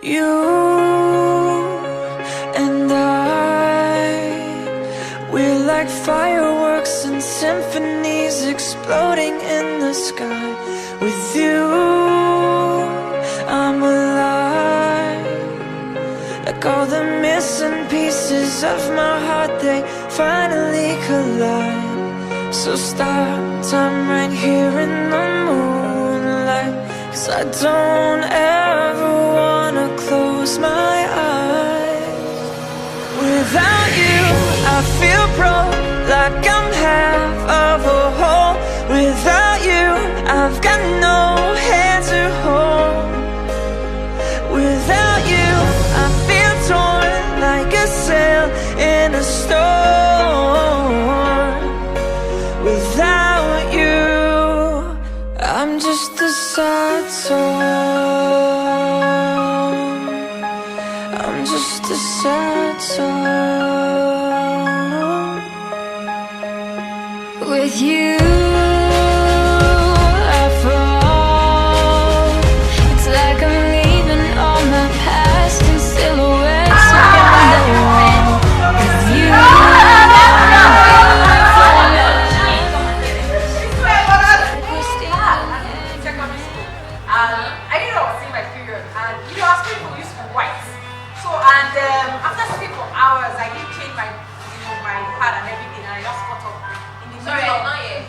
You and I, we're like fireworks and symphonies exploding in the sky. With you, I'm alive. Like all the missing pieces of my heart, they finally collide. So stop time right here in the moonlight, 'cause I don't ever wanna close my eyes. Without you, I feel broke, like I'm half of a whole. Without you, I've got no hand to hold. Without you, I feel torn like a sail in a storm. Without you, I'm just a sad song. I'm just a sad song. With you, I fall. It's like I'm leaving all my past in silhouettes on the wall. With you, I didn't know I was seeing my period, and you know, I was people used to white. So, and after sleep for hours, I didn't change my, my pad and everything, and I just got up in the middle. Not yet.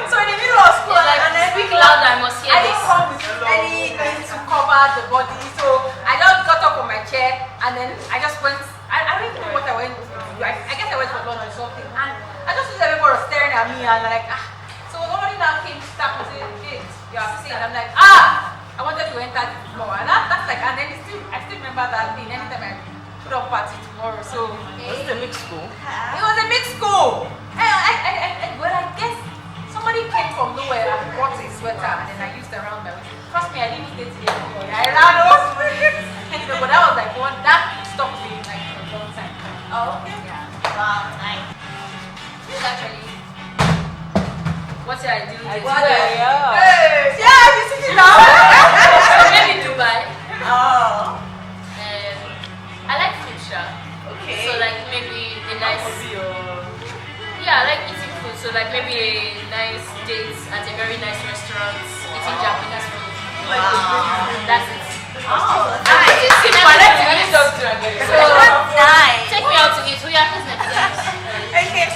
So in the middle of school, like, and then speak loud, I must hear I didn't this. come with anything to cover the body, so I just got up on my chair, and then I just went. I don't even know what I went to do. I guess I went for lunch or something, and I just see everybody was staring at me, and like, ah. So somebody now came to start and say, "Hey, you are sick," and I'm like, ah. I wanted to enter the floor, and that's like, and then I still remember that thing. Anytime I put up party tomorrow, so Was it a mixed school? it was a mixed school. But I guess somebody came from nowhere and brought a sweater, and then I used it around my waist. Trust me, I didn't stay together. I ran off. But that was like one that stuck with me like for a long time. Oh, okay. Yeah. Wow, nice. This is actually what did I do? Hey, yeah, you see it now. So maybe Dubai. Oh. I like food, sure. Okay. So like maybe a nice. Yeah, I like eating food. So like maybe a nice date at a very nice restaurant, eating Japanese food. Wow. That's it. Oh, Nice. So nice. Take me out to eat. Who you have business? Okay.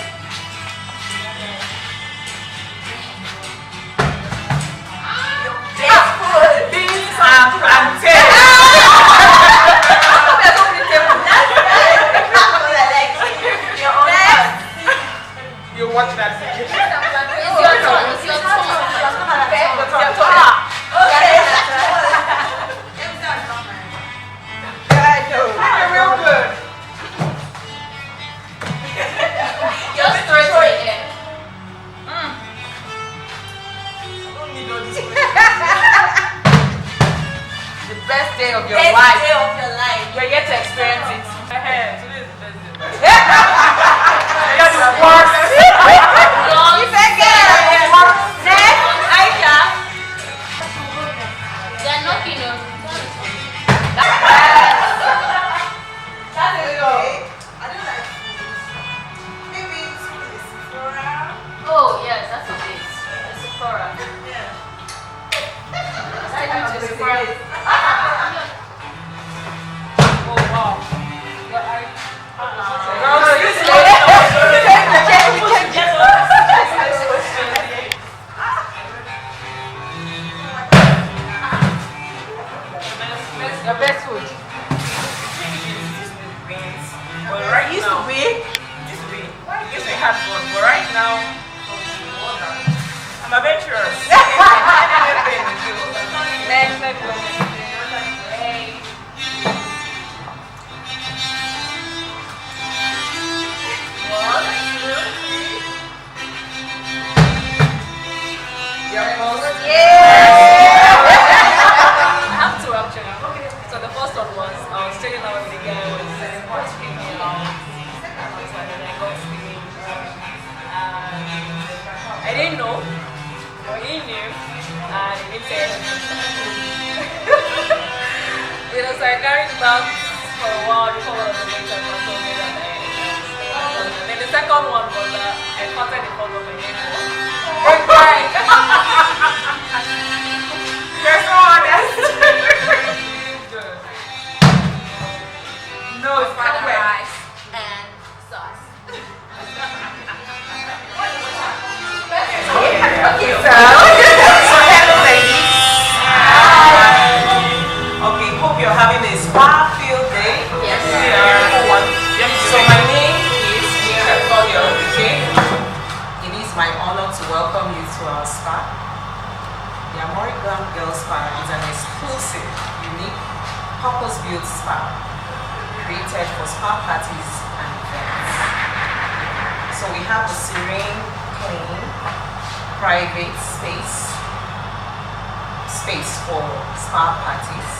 Yes, food. Beans and plantain. You watch that. It's your turn. It's your turn. Real good. Just throw it in the air. The best day of your Best life. day of your life. You're yet to experience it. Today is the best day. You're the worst. You forget. Next, Aisha. They're knocking on. That's it. I don't like food. Maybe Sephora. Oh yes, that's a bit. A Sephora. Yeah. Take me to Sephora. Oh wow. Girls, Your best food. But right used now, to be. used to have fun, but right now, I'm adventurous. Next. Hey. Your most Yeah. You know, so I carried it out for a while before one of the later ones told me that then the second one was I farted in front of my neighbor. You're so honest. No, it's my rice and sauce. Okay, so hello ladies. Okay, hope you're having a spa-filled day. Yes. So my name is okay? It is my honor to welcome you to our spa. The Amore Glam Girls Spa is an exclusive, unique, purpose-built spa created for spa parties and events. So we have a serene, clean, private space for spa parties.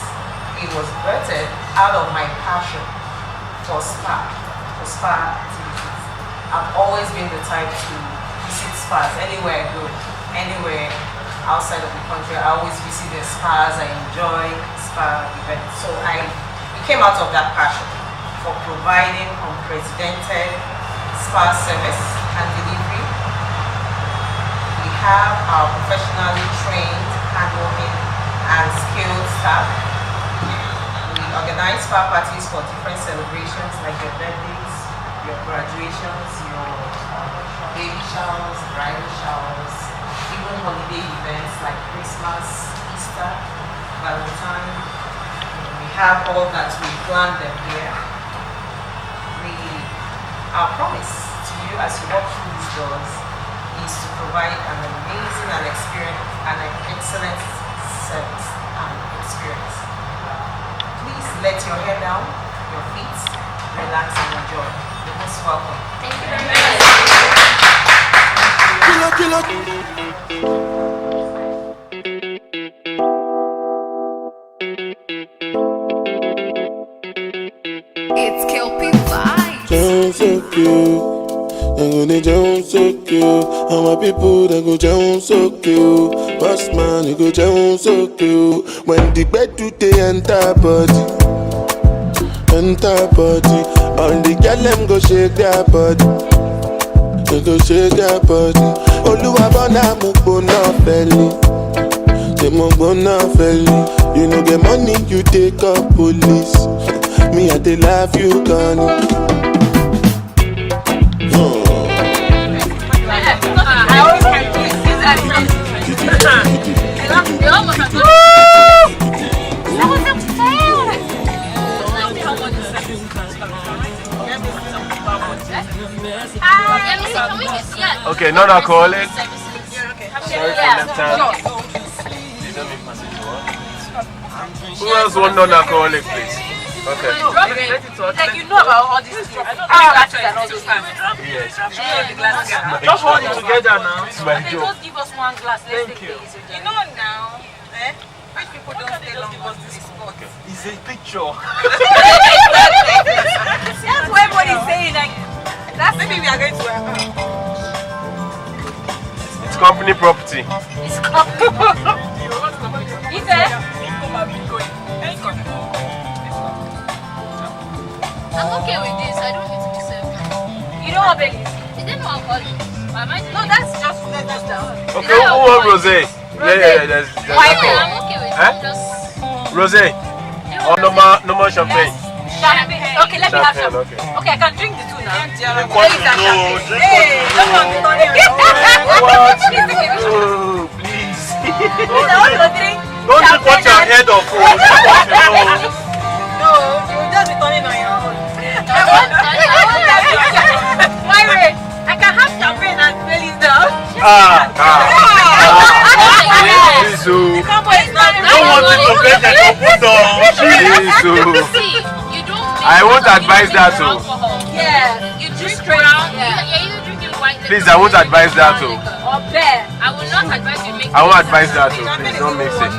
It was birthed out of my passion for spa activities. I've always been the type to visit spas anywhere I go, anywhere outside of the country. I always visit the spas. I enjoy spa events. So it came out of that passion for providing unprecedented spa service and delivery. We have our professionally trained, hardworking, and skilled staff. We organize spa parties for different celebrations like your birthdays, your graduations, your baby showers, bridal showers, even holiday events like Christmas, Easter, Valentine. We have all that. We plan them here. Our promise to you as you walk through these doors is to provide an amazing and excellent service and experience. Please let your hair down, your feet, relax and enjoy. You're most welcome. Thank you very much. It's Kelpie Vibes. Sound so cute, they go they jump so cute. And my people they go jump so cute. Boss man they go jump so cute. When the bed do they enter body, all the girl them go shake their body, they go shake their body. Oluwa bona mo bona belly, they mo bona belly. You know get money you take up police. Me I dey love you gone. I always can do this. Okay, non-alcoholic. Sorry for left hand. Who else want non-alcoholic, please? Okay. Like you know about all this stuff. I don't actually and all those things. Yes. Just hold it together now. It's my They joke. just give us one glass. Let's take it. You know now, rich people don't stay long on this spot. It's a picture. That's what everybody's saying. Like, that's maybe we are going to. It's company property. It's company. Is it? I'm okay with this. I don't need to be served. You know what, Belly? Is there no alcohol? No, that's just let us down. Okay, who want rosé? Yeah, there's I'm nothing. okay with Huh? it. Just Rosé. Or no more champagne. Champagne. Okay, let me have some. Champagne, okay. Okay, I can drink the two now. Drink what you know, drink Hey, don't want me on What? Oh, please. Don't drink. Don't drink what you're ahead of. Drink what you know. No, you will just be turning on your own. I want that. Why wait? I can have champagne and Bailey's down. Please, oh. The combo is not You don't want it to get the couple down. Please, oh. See, you don't. I won't advise that, oh. Yeah. You drink brown. Yeah, you drinking white. Please, I won't advise that, oh. Or bear. I will not advise you make. I won't advise that, oh. Please, don't mix it.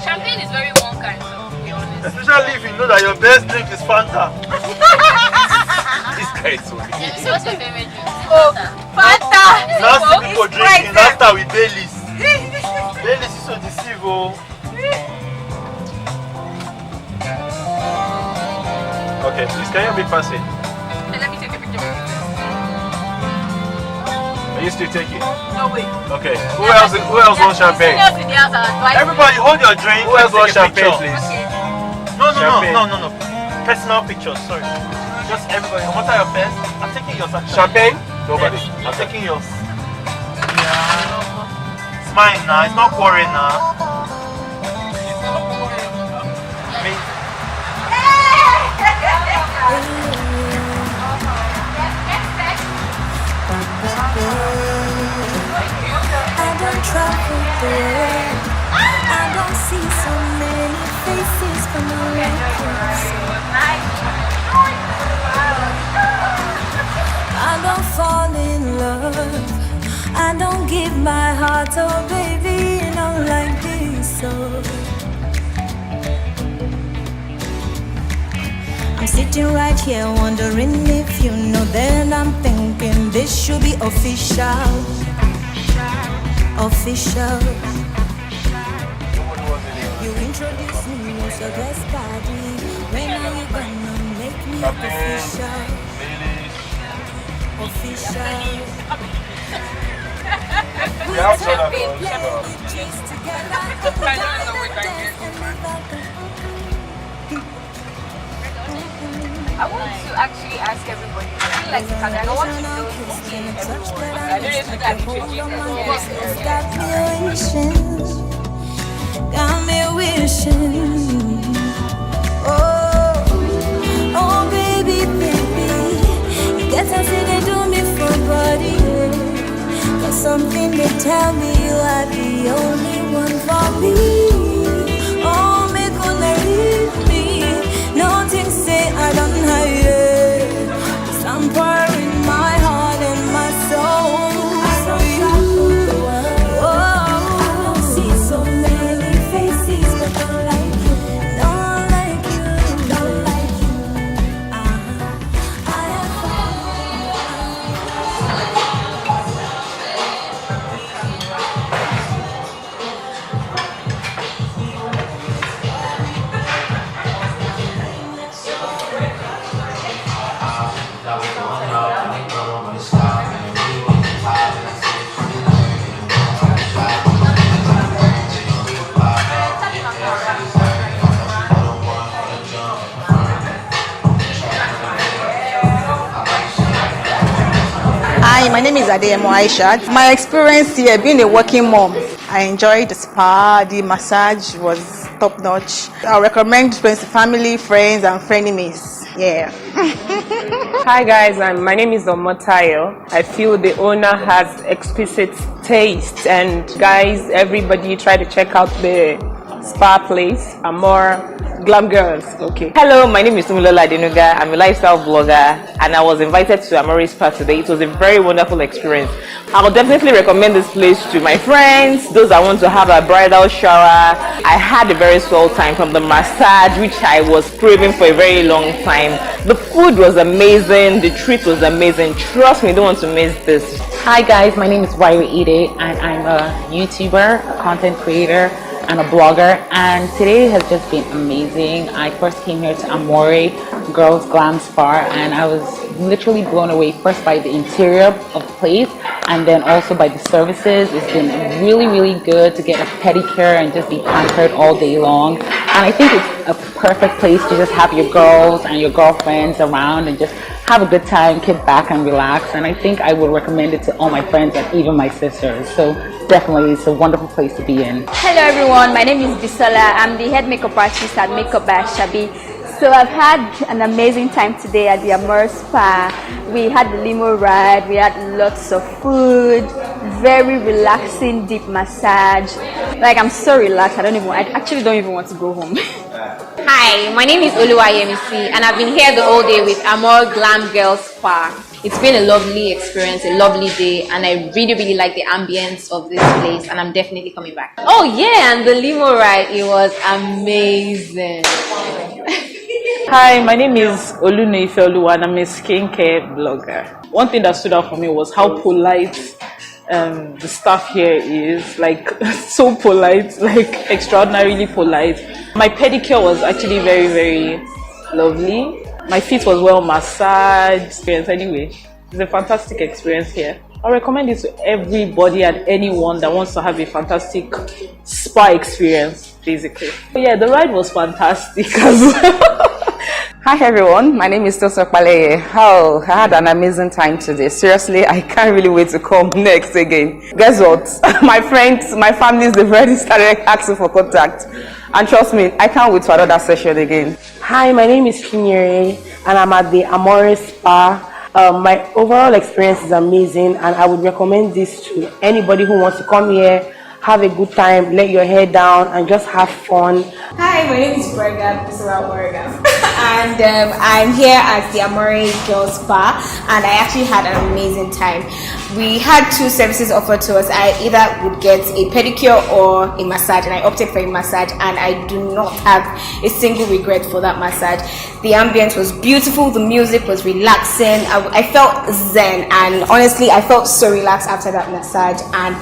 Champagne is very one kind, so to be honest. Especially if you know that your best drink is Fanta. This guy is so Yeah, so what's your favorite drink? Oh, Fanta. Now see people drinking after with Baileys. This is so deceivable. Okay, please, can you be fancy? Okay, let me take a picture. Are you still taking? No way. Okay. Who else wants champagne? Everybody, hold your drink. Who else wants champagne, please? Okay. No. Personal pictures. Sorry. Just everybody. What are your best? I'm taking yours. Champagne? Nobody. Yes, I'm taking yours. Yeah. It's mine now. It's not pouring now. Me. I don't travel the world. I don't see so many faces from my records. I don't fall in love. I don't give my heart, oh baby, not like this. So I'm sitting right here wondering if you know. Then I'm thinking this should be official. Official. You introduced me as your guest party. When are you gonna make me official? Official. We have been playing the cheese together. I want to actually ask everybody. I feel like I don't want to do everyone. I don't know if I got me wishing. Oh baby, you get something they do me for body. Got something they tell me you are the only one for me. Oh, me gonna leave me. Nothing say I don't hide. 'Cause I'm pouring my heart and my soul for you. Oh, I see so many faces, but don't like you. Don't like you. Don't like you. I have Hi, my name is Amore. My experience here, being a working mom, I enjoyed the spa. The massage was top notch. I recommend to family, friends, and frenemies. Yeah. Hi guys, my name is Omotayo. I feel the owner has exquisite taste, and guys, everybody try to check out the spa place, Amore Glam Girls. Okay. Hello, my name is Tumilola Adenuga. I'm a lifestyle blogger, and I was invited to Amore Spa today. It was a very wonderful experience. I will definitely recommend this place to my friends, those that want to have a bridal shower. I had a very swell time from the massage, which I was craving for a very long time. The food was amazing. The treat was amazing. Trust me, you don't want to miss this. Hi guys, my name is Wairi Ide, and I'm a YouTuber, a content creator, and a blogger, and today has just been amazing. I first came here to Amore Girls Glam Spa, and I was literally blown away first by the interior of the place, and then also by the services. It's been really good to get a pedicure and just be pampered all day long, and I think it's a perfect place to just have your girls and your girlfriends around and just have a good time, kick back and relax. And I think I would recommend it to all my friends and even my sisters. So definitely it's a wonderful place to be in. Hello everyone, my name is Bisola. I'm the head makeup artist at Makeup by Shabi. So I've had an amazing time today at the Amore Spa. We had the Limousine Ride, we had lots of food, very relaxing deep massage. Like, I'm so relaxed, I actually don't even want to go home. Hi, my name is Oluwayemisi, and I've been here the whole day with Amore Glam Girls Spa. It's been a lovely experience, a lovely day, and I really like the ambience of this place, and I'm definitely coming back. Oh yeah, and the limo ride, it was amazing. Hi, my name is Oluneife Oluwa, and I'm a skincare blogger. One thing that stood out for me was how polite The staff here is like so polite, like extraordinarily polite. My pedicure was actually very, very lovely. My feet was well massaged. Anyway, it's a fantastic experience here. I recommend it to everybody and anyone that wants to have a fantastic spa experience, basically. But yeah, the ride was fantastic as well. Hi everyone, my name is Toso Paleye. Oh, I had an amazing time today. Seriously, I can't really wait to come next again. Guess what? My friends, my families, they've already started asking for contact. And trust me, I can't wait for another session again. Hi, my name is Chinyere and I'm at the Amore Spa. My overall experience is amazing and I would recommend this to anybody who wants to come here, have a good time, let your hair down and just have fun. Hi, my name is Berga, and I'm here at the Amore Girls Spa and I actually had an amazing time. We had 2 services offered to us. I either would get a pedicure or a massage, and I opted for a massage, and I do not have a single regret for that massage. The ambience was beautiful, the music was relaxing, I felt zen, and honestly I felt so relaxed after that massage, and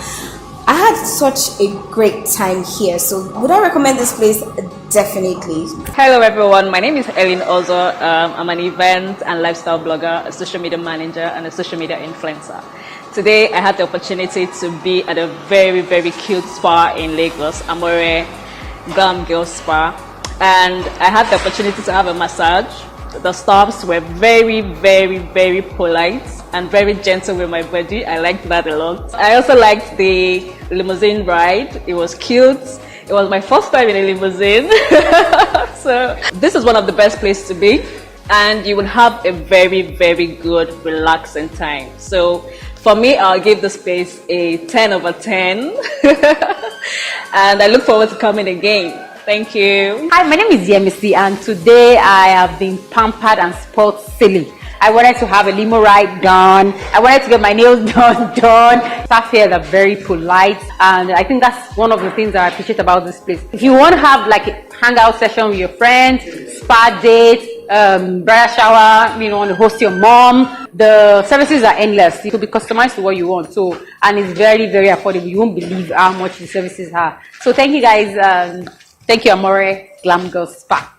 I had such a great time here. So would I recommend this place? Definitely. Hello everyone, my name is Ellen Ozo. I'm an event and lifestyle blogger, a social media manager and a social media influencer. Today I had the opportunity to be at a very, very cute spa in Lagos, Amore Glam Girls Spa, and I had the opportunity to have a massage. The staffs were very, very, very polite and very gentle with my body. I liked that a lot. I also liked the Limousine Ride. It was cute. It was my first time in a limousine. So this is one of the best places to be, and you will have a very, very good relaxing time. So for me, I'll give this place a 10 over 10. And I look forward to coming again. Thank you. Hi, my name is Yemisi, and today I have been pampered and spoiled silly. I wanted to have a limo ride done. I wanted to get my nails done. Staff here are very polite, and I think that's one of the things that I appreciate about this place. If you want to have like a hangout session with your friends, spa date, bridal shower, you want to host your mom, the services are endless. It will be customized to what you want. So, and it's very, very affordable. You won't believe how much the services are. So thank you guys. Thank you, Amore Glam Girls Spa.